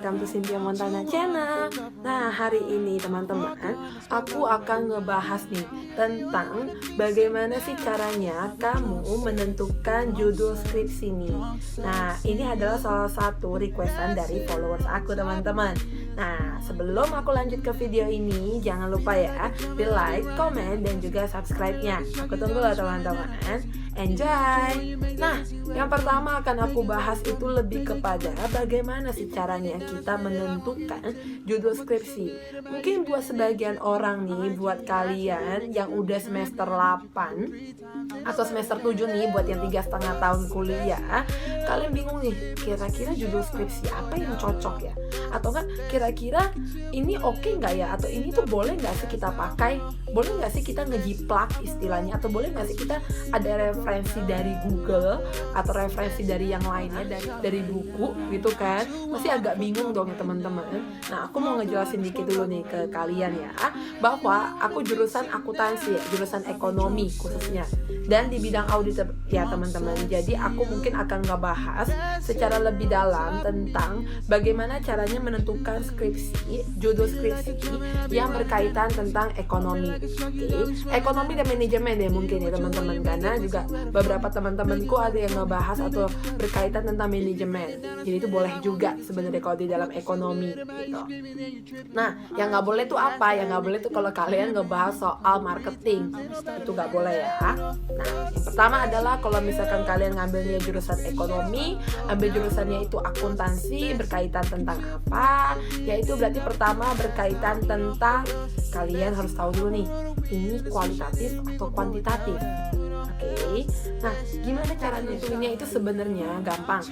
welcome to Cynthia Montana Channel. Nah, hari ini teman-teman, aku akan ngebahas nih tentang bagaimana sih caranya kamu menentukan judul skripsi nih. Nah, ini adalah salah satu requestan dari followers aku teman-teman. Nah, sebelum aku lanjut ke video ini, jangan lupa ya, di like, komen, dan juga subscribe-nya. Aku tunggu lah teman-teman. Enjoy! Nah, yang pertama akan aku bahas itu lebih kepada bagaimana sih caranya kita menentukan judul skripsi. Mungkin buat sebagian orang nih, buat kalian yang udah semester 8 atau semester 7 nih, buat yang 3,5 tahun kuliah, kalian bingung nih, kira-kira judul skripsi apa yang cocok ya? Atau kan kira-kira ini oke nggak ya? Atau ini tuh boleh nggak sih kita pakai? Boleh nggak sih kita ngejiplak istilahnya? Atau boleh nggak sih kita ada referensi dari Google atau referensi dari yang lainnya, dari buku gitu kan? Masih agak bingung dong ya teman-teman. Nah, aku mau ngejelasin dikit dulu nih ke kalian ya, bahwa aku jurusan akuntansi ya, jurusan ekonomi khususnya, dan di bidang audit ya teman-teman. Jadi aku mungkin akan ngebahas secara lebih dalam tentang bagaimana caranya menentukan skripsi, judul skripsi yang berkaitan tentang ekonomi. Ekonomi dan manajemen ya mungkin ya teman-teman, karena juga beberapa teman-temanku ada yang ngebahas atau berkaitan tentang manajemen. Jadi itu boleh juga sebenarnya kalau di dalam ekonomi gitu. Nah, yang nggak boleh tuh apa? Yang nggak boleh tuh kalau kalian ngebahas soal marketing, itu nggak boleh ya. Nah, yang pertama adalah kalau misalkan kalian ngambilnya jurusan ekonomi, ambil jurusannya itu akuntansi, berkaitan tentang apa? Yaitu berarti pertama berkaitan tentang, kalian harus tahu dulu nih, ini kualitatif atau kuantitatif. Oke. Nah, gimana cara nentuinnya itu sebenarnya gampang.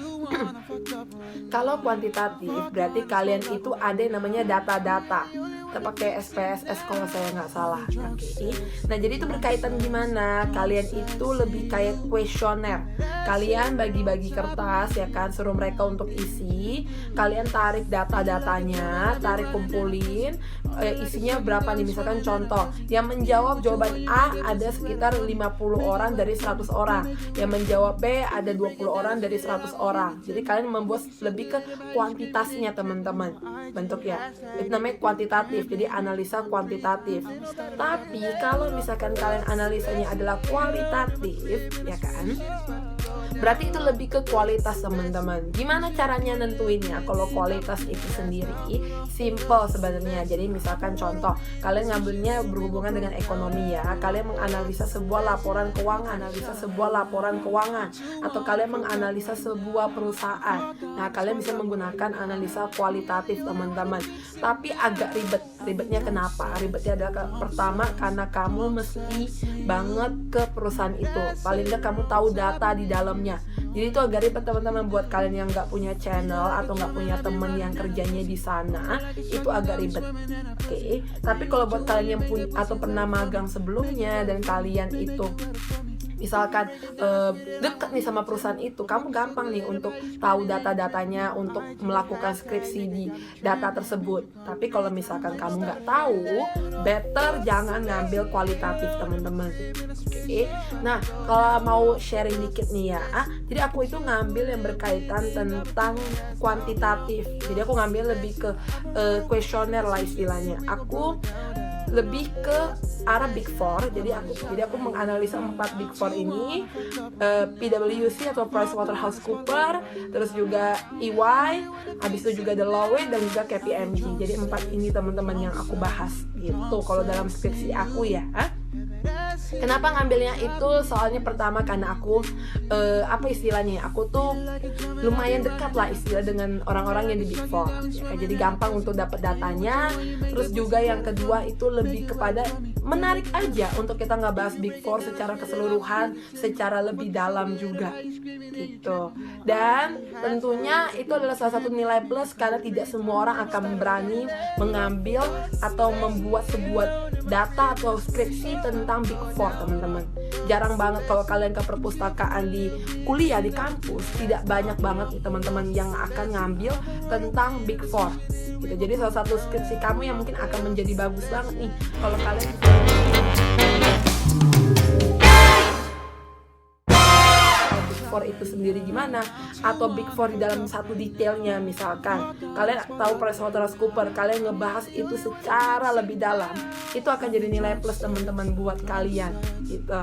Kalau kuantitatif berarti kalian itu ada yang namanya data-data. Kita pakai SPSS kalau saya nggak salah. Oke. Nah, jadi itu berkaitan gimana? Kalian itu lebih kayak kuesioner. Kalian bagi-bagi kertas ya kan, suruh mereka untuk isi. Kalian tarik data-datanya, tarik kumpulin, isinya berapa nih, misalkan contoh, yang menjawab jawaban A ada sekitar 50 orang dari 100 orang, yang menjawab B ada 20 orang dari 100 orang. Jadi kalian membuat lebih ke kuantitasnya teman-teman bentuknya, itu namanya kuantitatif. Jadi analisa kuantitatif. Tapi kalau misalkan kalian analisanya adalah kualitatif ya kan, berarti itu lebih ke kualitas teman-teman. Gimana caranya nentuinnya? Kalau kualitas itu sendiri simple sebenarnya. Jadi misalkan contoh, kalian ngambilnya berhubungan dengan ekonomi ya. Kalian menganalisa sebuah laporan keuangan, atau kalian menganalisa sebuah perusahaan. Nah, kalian bisa menggunakan analisa kualitatif teman-teman. Tapi agak ribet. Ribetnya kenapa? Ribetnya adalah pertama karena kamu mesti banget ke perusahaan itu. Paling nggak kamu tahu data di dalamnya. Jadi itu agak ribet teman-teman buat kalian yang nggak punya channel atau nggak punya temen yang kerjanya di sana, itu agak ribet. Oke. Tapi kalau buat kalian yang punya atau pernah magang sebelumnya dan kalian itu misalkan dekat nih sama perusahaan itu, kamu gampang nih untuk tahu data-datanya, untuk melakukan skripsi di data tersebut. Tapi kalau misalkan kamu nggak tahu, better jangan ngambil kualitatif teman-teman. Oke. Nah, kalau mau sharing dikit nih ya, jadi aku itu ngambil yang berkaitan tentang kuantitatif. Jadi aku ngambil lebih ke kuesioner lah istilahnya. Aku lebih ke arah Big Four. Jadi aku menganalisa 4 Big Four ini, PwC atau PricewaterhouseCoopers, terus juga EY, habis itu juga Deloitte dan juga KPMG. Jadi 4 ini teman-teman yang aku bahas gitu kalau dalam skripsi aku ya. Kenapa ngambilnya itu? Soalnya pertama karena aku apa istilahnya, aku tuh lumayan dekat lah istilah dengan orang-orang yang di Big Four ya, jadi gampang untuk dapat datanya. Terus juga yang kedua itu lebih kepada menarik aja untuk kita nggak bahas Big Four secara keseluruhan, secara lebih dalam juga gitu. Dan tentunya itu adalah salah satu nilai plus karena tidak semua orang akan berani mengambil atau membuat sebuah data atau skripsi tentang Big Four teman-teman. Jarang banget kalau kalian ke perpustakaan di kuliah di kampus, tidak banyak banget teman-teman yang akan ngambil tentang Big Four gitu. Jadi salah satu skripsi kamu yang mungkin akan menjadi bagus banget nih kalau kalian Four itu sendiri gimana, atau Big Four di dalam satu detailnya. Misalkan kalian tahu PricewaterhouseCoopers, kalian ngebahas itu secara lebih dalam, itu akan jadi nilai plus teman-teman buat kalian gitu.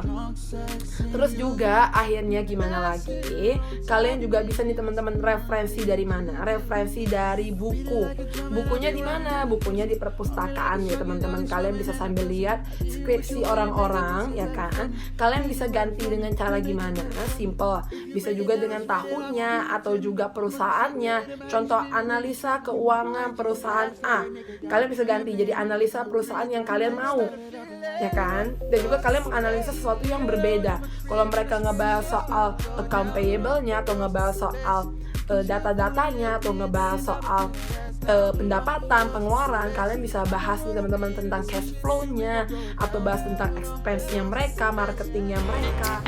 Terus juga akhirnya gimana lagi, kalian juga bisa nih teman-teman referensi dari mana? Referensi dari buku. Bukunya di mana? Bukunya di perpustakaan ya teman-teman. Kalian bisa sambil lihat skripsi orang-orang ya kan. Kalian bisa ganti dengan cara gimana? Simple. Bisa juga dengan tahunnya atau juga perusahaannya. Contoh analisa keuangan perusahaan A. Kalian bisa ganti jadi analisa perusahaan yang kalian mau. Ya kan? Dan juga kalian menganalisa sesuatu yang berbeda. Kalau mereka ngebahas soal account payable-nya atau ngebahas soal data-datanya atau ngebahas soal pendapatan, pengeluaran, kalian bisa bahas nih teman-teman tentang cash flow-nya atau bahas tentang expense-nya mereka, marketingnya mereka.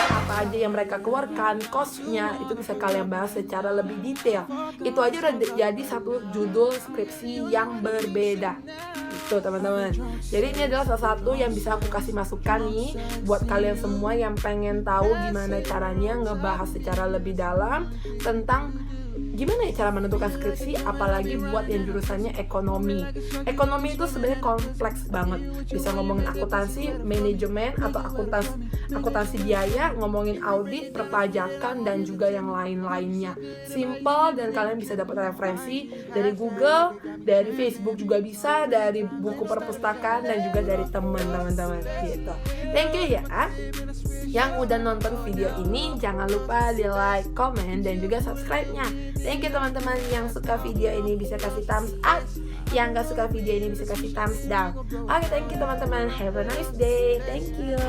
Apa aja yang mereka keluarkan, cost-nya, itu bisa kalian bahas secara lebih detail. Itu aja udah jadi satu judul skripsi yang berbeda. Itu teman-teman. Jadi ini adalah salah satu yang bisa aku kasih masukan nih buat kalian semua yang pengen tahu gimana caranya ngebahas secara lebih dalam tentang gimana ya cara menentukan skripsi, apalagi buat yang jurusannya ekonomi. Ekonomi itu sebenarnya kompleks banget. Bisa ngomongin akuntansi, manajemen atau akuntansi biaya, ngomongin audit, perpajakan dan juga yang lain-lainnya. Simple dan kalian bisa dapat referensi dari Google, dari Facebook juga bisa, dari buku perpustakaan dan juga dari teman-teman gitu. Thank you ya. Yang udah nonton video ini, jangan lupa di like, comment, dan juga subscribe-nya. Thank you teman-teman. Yang suka video ini bisa kasih thumbs up, yang gak suka video ini bisa kasih thumbs down. Oke, thank you teman-teman. Have a nice day. Thank you.